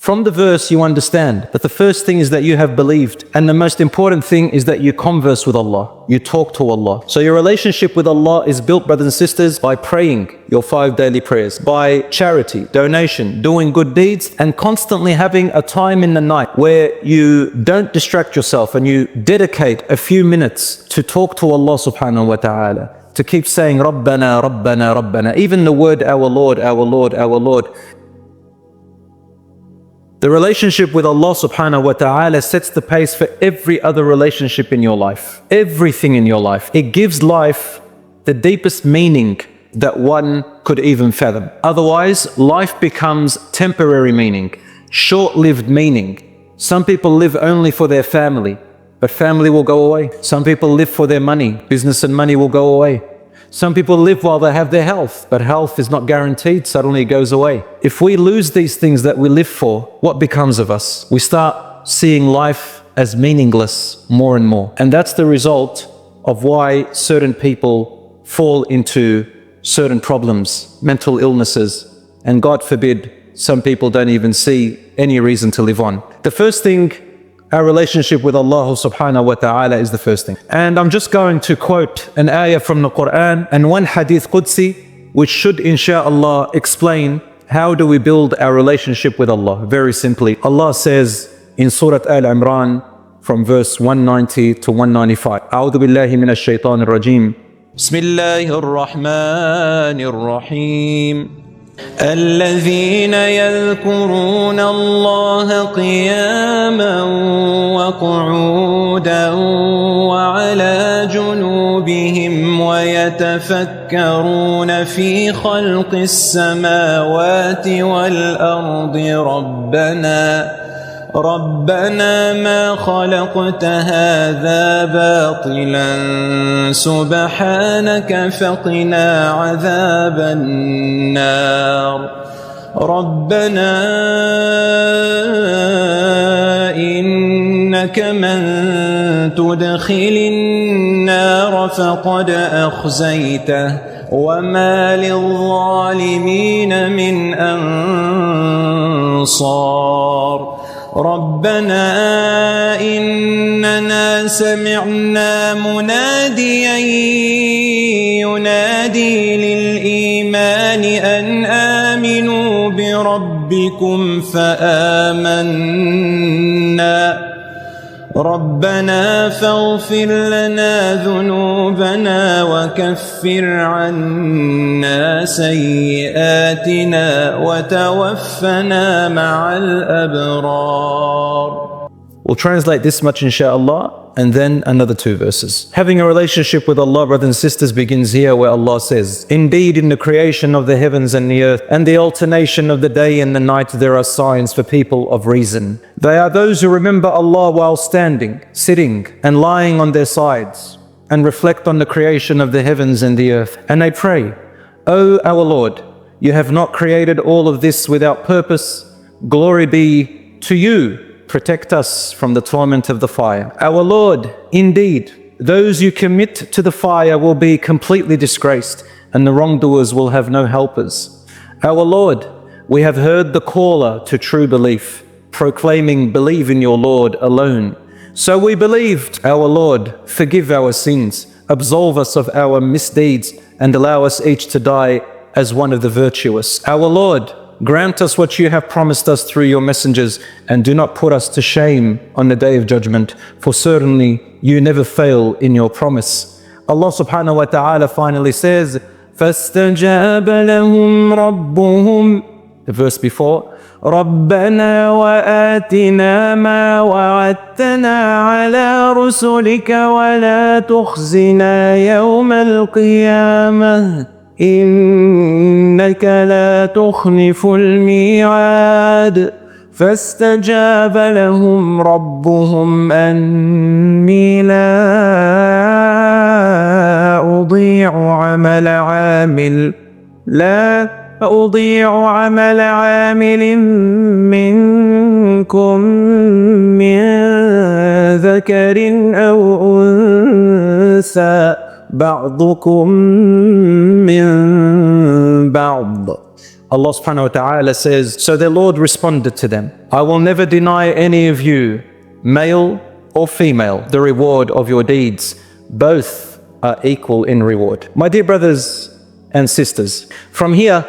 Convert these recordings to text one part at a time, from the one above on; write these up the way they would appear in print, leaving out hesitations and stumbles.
From the verse, you understand that the first thing is that you have believed, and the most important thing is that you converse with Allah, you talk to Allah. So your relationship with Allah is built, brothers and sisters, by praying your 5 daily prayers, by charity, donation, doing good deeds, and constantly having a time in the night where you don't distract yourself and you dedicate a few minutes to talk to Allah subhanahu wa ta'ala, to keep saying Rabbana, Rabbana, Rabbana. Even the word our Lord, our Lord, our Lord. The relationship with Allah subhanahu wa ta'ala sets the pace for every other relationship in your life. Everything in your life. It gives life the deepest meaning that one could even fathom. Otherwise, life becomes temporary meaning, short-lived meaning. Some people live only for their family, but family will go away. Some people live for their money, business and money will go away. Some people live while they have their health, but health is not guaranteed, suddenly it goes away. If we lose these things that we live for, what becomes of us? We start seeing life as meaningless more and more. And that's the result of why certain people fall into certain problems, mental illnesses, and God forbid, some people don't even see any reason to live on. The first thing, our relationship with Allah subhanahu wa ta'ala is the first thing. And I'm just going to quote an ayah from the Quran and one hadith Qudsi, which should insha'Allah explain how do we build our relationship with Allah. Very simply, Allah says in Surah Al-Imran from verse 190 to 195, A'udhu billahi minash shaitanir rajim. Bismillahir Rahmanir Rahim. الذين يذكرون الله قياما وقعودا وعلى جنوبهم ويتفكرون في خلق السماوات والأرض ربنا ما خلقت هذا باطلا سبحانك فقنا عذاب النار ربنا إنك من تدخل النار فقد أخزيته وما للظالمين من أنصار ربنا إننا سمعنا مناديا ينادي للإيمان أن آمنوا بربكم فآمنا ربنا فاغفر لنا ذنوبنا وكفر عنا سيئاتنا وتوفنا مع الأبرار. We'll translate this much insha'Allah and then another 2 verses. Having a relationship with Allah, brothers and sisters, begins here where Allah says, indeed in the creation of the heavens and the earth and the alternation of the day and the night there are signs for people of reason. They are those who remember Allah while standing, sitting and lying on their sides and reflect on the creation of the heavens and the earth. And they pray, O our Lord, you have not created all of this without purpose. Glory be to you. Protect us from the torment of the fire. Our Lord, indeed, those you commit to the fire will be completely disgraced, and the wrongdoers will have no helpers. Our Lord, we have heard the caller to true belief, proclaiming, believe in your Lord alone. So we believed. Our Lord, forgive our sins, absolve us of our misdeeds, and allow us each to die as one of the virtuous. Our Lord, grant us what you have promised us through your messengers, and do not put us to shame on the day of judgment, for certainly you never fail in your promise. Allah subhanahu wa ta'ala finally says, فَاسْتَجَابَ لَهُمْ رَبُّهُمْ. The verse before, رَبَّنَا وَآتِنَا مَا وَعَدتَّنَا عَلَى رُسُلِكَ وَلَا تُخْزِنَا يَوْمَ الْقِيَامَةِ إنك لا تخلف الميعاد فاستجاب لهم ربهم أني لا أضيع عمل عامل منكم من ذكر أو أنثى بعضكم من بعض. Allah subhanahu wa ta'ala says, so their Lord responded to them, I will never deny any of you, male or female, the reward of your deeds. Both are equal in reward. My dear brothers and sisters, from here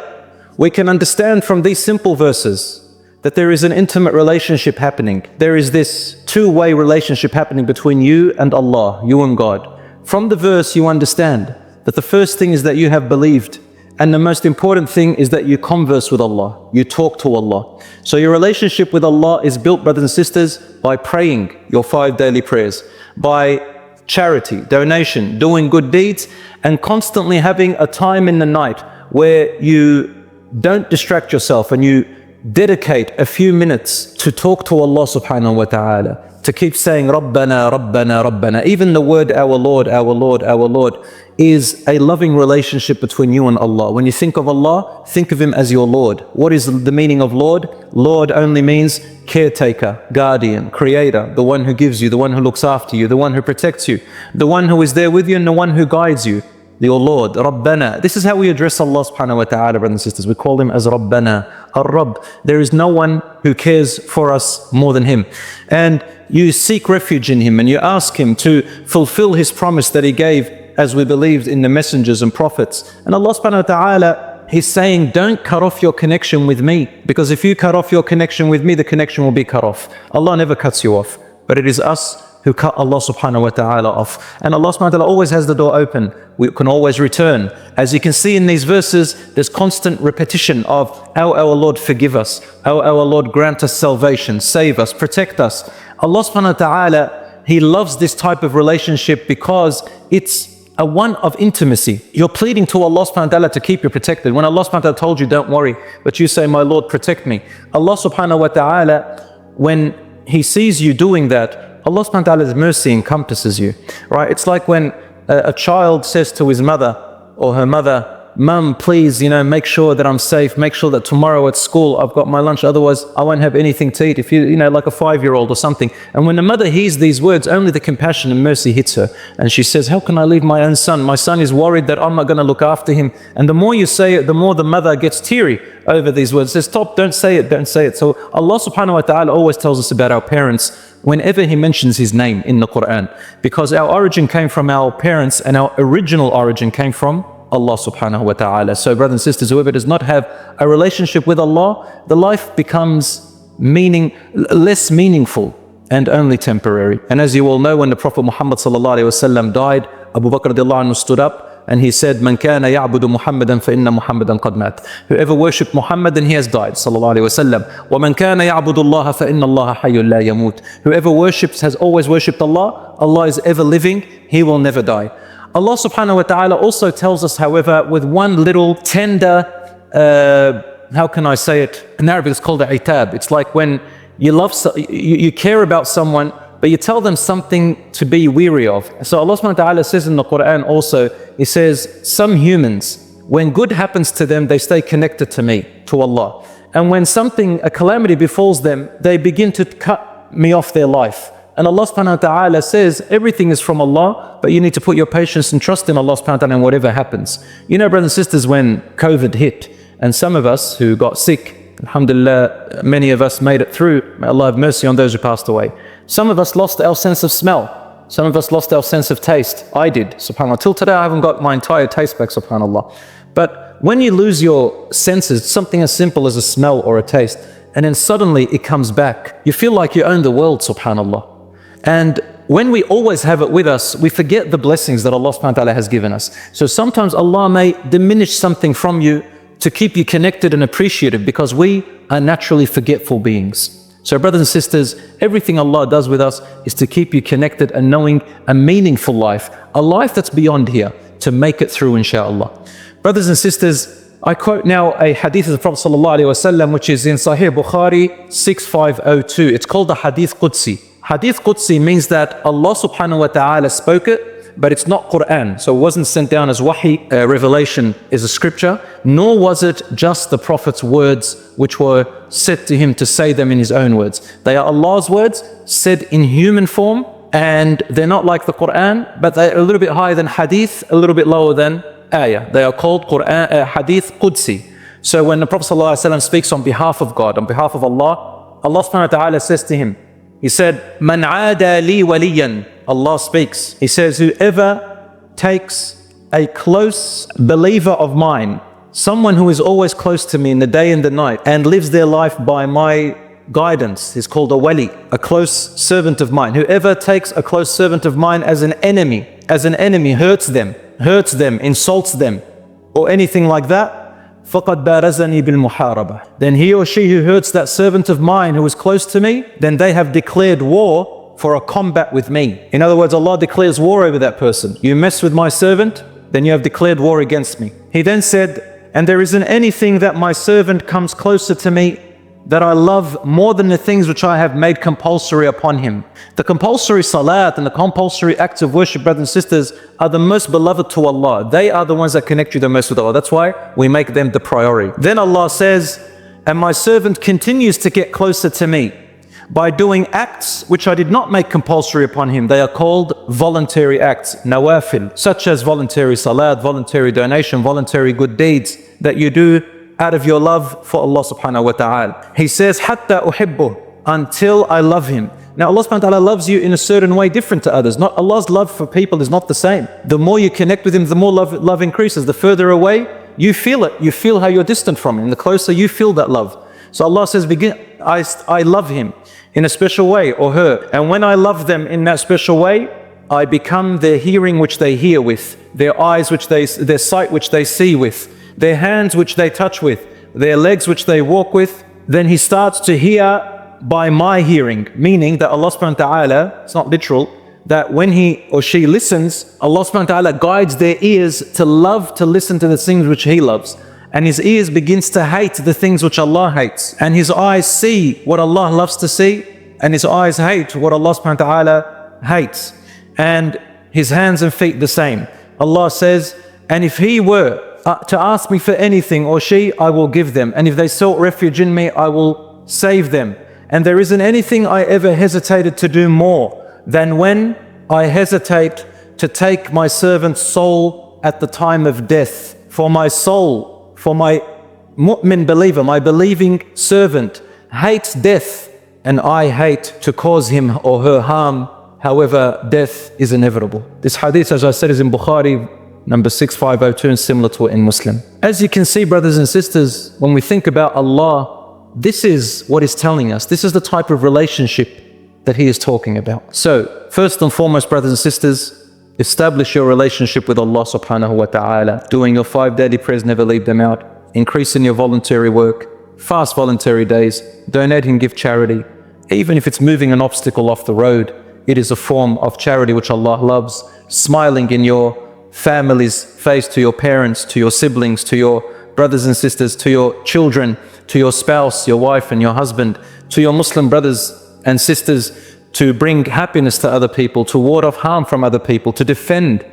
we can understand from these simple verses that there is an intimate relationship happening. There is this two-way relationship happening between you and Allah, you and God. From the verse you understand that the first thing is that you have believed, and the most important thing is that you converse with Allah, you talk to Allah. So your relationship with Allah is built, brothers and sisters, by praying your 5 daily prayers, by charity, donation, doing good deeds, and constantly having a time in the night where you don't distract yourself and you dedicate a few minutes to talk to Allah subhanahu wa ta'ala, to keep saying Rabbana, Rabbana, Rabbana. Even the word our Lord, our Lord, our Lord is a loving relationship between you and Allah. When you think of Allah, think of Him as your Lord. What is the meaning of Lord? Lord only means caretaker, guardian, creator, the one who gives you, the one who looks after you, the one who protects you, the one who is there with you and the one who guides you. Your Lord, Rabbana. This is how we address Allah subhanahu wa ta'ala, brothers and sisters. We call Him as Rabbana, Ar-Rabb. There is no one who cares for us more than Him. And you seek refuge in Him and you ask Him to fulfill His promise that He gave as we believed in the messengers and prophets. And Allah subhanahu wa ta'ala, He's saying, don't cut off your connection with me, because if you cut off your connection with me, the connection will be cut off. Allah never cuts you off, but it is us who cut Allah subhanahu wa ta'ala off. And Allah subhanahu wa ta'ala always has the door open. We can always return. As you can see in these verses, there's constant repetition of how our Lord forgive us, how our Lord grant us salvation, save us, protect us. Allah subhanahu wa ta'ala, He loves this type of relationship because it's a one of intimacy. You're pleading to Allah subhanahu wa ta'ala to keep you protected. When Allah subhanahu wa ta'ala told you, don't worry, but you say, my Lord, protect me. Allah subhanahu wa ta'ala, when He sees you doing that, Allah subhanahu wa ta'ala's mercy encompasses you, right? It's like when a child says to his mother or her mother, Mum, please, make sure that I'm safe, make sure that tomorrow at school I've got my lunch, otherwise I won't have anything to eat. If like a 5-year-old or something. And when the mother hears these words, only the compassion and mercy hits her. And she says, how can I leave my own son? My son is worried that I'm not going to look after him. And the more you say it, the more the mother gets teary over these words. Says, stop, don't say it, don't say it. So Allah subhanahu wa ta'ala always tells us about our parents whenever He mentions His name in the Quran. Because our origin came from our parents and our original origin came from Allah subhanahu wa ta'ala. So brothers and sisters, whoever does not have a relationship with Allah, the life becomes less meaningful and only temporary. And as you all know, when the Prophet Muhammad sallallahu alaihi wasallam died, Abu Bakr radiallahu anhu stood up and he said, Man kana ya'budu Muhammadan fa inna Muhammadan qad mat. Whoever worshipped Muhammad, then he has died, sallallahu alaihi wasallam. Wa man kana ya'budu Allah fa inna Allah hayyun la yamut. Whoever worships has always worshipped Allah. Allah is ever living, He will never die. Allah subhanahu wa ta'ala also tells us, however, with one little tender, how can I say it? In Arabic it's called itab. It's like when you care about someone, but you tell them something to be weary of. So Allah subhanahu wa ta'ala says in the Quran also, He says, some humans, when good happens to them, they stay connected to me, to Allah. And when a calamity befalls them, they begin to cut me off their life. And Allah subhanahu wa ta'ala says, everything is from Allah, but you need to put your patience and trust in Allah subhanahu wa ta'ala in whatever happens. Brothers and sisters, when COVID hit, and some of us who got sick, alhamdulillah, many of us made it through. May Allah have mercy on those who passed away. Some of us lost our sense of smell. Some of us lost our sense of taste. I did, subhanAllah. Till today, I haven't got my entire taste back, subhanAllah. But when you lose your senses, something as simple as a smell or a taste, and then suddenly it comes back, you feel like you own the world, subhanAllah. And when we always have it with us, we forget the blessings that Allah subhanahu wa ta'ala has given us. So sometimes Allah may diminish something from you to keep you connected and appreciative, because we are naturally forgetful beings. So brothers and sisters, everything Allah does with us is to keep you connected and knowing a meaningful life, a life that's beyond here, to make it through, inshallah. Brothers and sisters, I quote now a hadith of the Prophet sallallahu alaihi wasallam, which is in Sahih Bukhari 6502. It's called the Hadith Qudsi. Hadith Qudsi means that Allah subhanahu wa ta'ala spoke it, but it's not Quran. So it wasn't sent down as wahi, revelation is a scripture, nor was it just the Prophet's words which were said to him to say them in his own words. They are Allah's words said in human form, and they're not like the Quran, but they're a little bit higher than hadith, a little bit lower than ayah. They are called Hadith Qudsi. So when the Prophet ﷺ speaks on behalf of God, on behalf of Allah, Allah subhanahu wa ta'ala says to him, he said, "Man aada li waliyan." Allah speaks. He says, whoever takes a close believer of mine, someone who is always close to me in the day and the night, and lives their life by my guidance, is called a wali, a close servant of mine. Whoever takes a close servant of mine as an enemy, hurts them, insults them, or anything like that, فَقَدْ بَارَزَنِي بِالْمُحَارَبَةِ. Then he or she who hurts that servant of mine who is close to me, then they have declared war for a combat with me. In other words, Allah declares war over that person. You mess with my servant, then you have declared war against me. He then said, and there isn't anything that my servant comes closer to me that I love more than the things which I have made compulsory upon him. The compulsory salat and the compulsory acts of worship, brothers and sisters, are the most beloved to Allah. They are the ones that connect you the most with Allah. That's why we make them the priority. Then Allah says, and my servant continues to get closer to me by doing acts which I did not make compulsory upon him. They are called voluntary acts, nawafil, such as voluntary salat, voluntary donation, voluntary good deeds that you do out of your love for Allah subhanahu wa ta'ala. He says, hatta uhibbuh, until I love him. Now Allah subhanahu wa ta'ala loves you in a certain way different to others. Not Allah's love for people is not the same. The more you connect with him, the more love increases. The further away, you feel it. You feel how you're distant from him. The closer you feel that love. So Allah says, I love him in a special way, or her. And when I love them in that special way, I become their hearing which they hear with, their eyes their sight which they see with, their hands which they touch with, their legs which they walk with. Then he starts to hear by my hearing, meaning that Allah subhanahu wa ta'ala, it's not literal, that when he or she listens, Allah subhanahu wa ta'ala guides their ears to love to listen to the things which he loves. And his ears begins to hate the things which Allah hates. And his eyes see what Allah loves to see, and his eyes hate what Allah subhanahu wa ta'ala hates. And his hands and feet the same. Allah says, and if he were to ask me for anything, or she, I will give them. And if they sought refuge in me, I will save them. And there isn't anything I ever hesitated to do more than when I hesitate to take my servant's soul at the time of death. For my soul, for my mu'min believer, my believing servant hates death, and I hate to cause him or her harm. However, death is inevitable. This hadith, as I said, is in Bukhari, number 6502, and similar to it in Muslim. As you can see, brothers and sisters, when we think about Allah, this is what He's telling us. This is the type of relationship that He is talking about. So, first and foremost, brothers and sisters, establish your relationship with Allah subhanahu wa ta'ala. Doing your 5 daily prayers, never leave them out. Increasing your voluntary work. Fast voluntary days. Donate and give charity. Even if it's moving an obstacle off the road, it is a form of charity which Allah loves. Smiling in your family's face, to your parents, to your siblings, to your brothers and sisters, to your children, to your spouse, your wife and your husband, to your Muslim brothers and sisters, to bring happiness to other people, to ward off harm from other people, to defend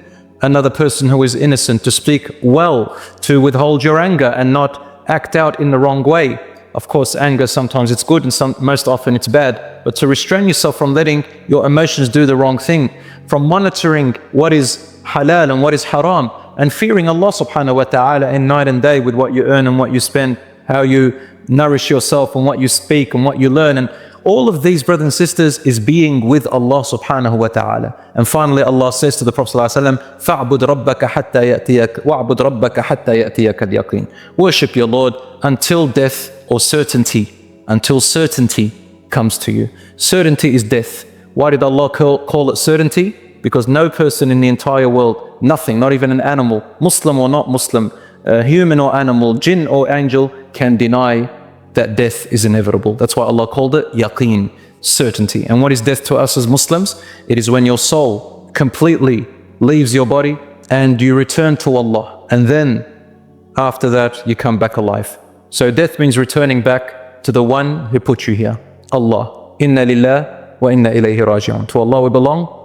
another person who is innocent, to speak well, to withhold your anger and not act out in the wrong way. Of course, anger, sometimes it's good and most often it's bad, but to restrain yourself from letting your emotions do the wrong thing, from monitoring what is halal and what is haram, and fearing Allah subhanahu wa ta'ala in night and day with what you earn and what you spend, how you nourish yourself and what you speak and what you learn. And all of these, brothers and sisters, is being with Allah subhanahu wa ta'ala. And finally, Allah says to the Prophet ﷺ, فَاعْبُدْ رَبَّكَ حَتَّى يَأْتِيَكَ وَاعْبُدْ رَبَّكَ حَتَّى يَأْتِيَكَ الْيَقِينَ. Worship your Lord until death or certainty, until certainty comes to you. Certainty is death. Why did Allah call it certainty? Because no person in the entire world, nothing, not even an animal, Muslim or not Muslim, human or animal, jinn or angel, can deny that death is inevitable. That's why Allah called it yaqeen, certainty. And what is death to us as Muslims? It is when your soul completely leaves your body and you return to Allah. And then after that, you come back alive. So death means returning back to the one who put you here, Allah. Inna lillah wa inna ilayhi raji'un. To Allah we belong,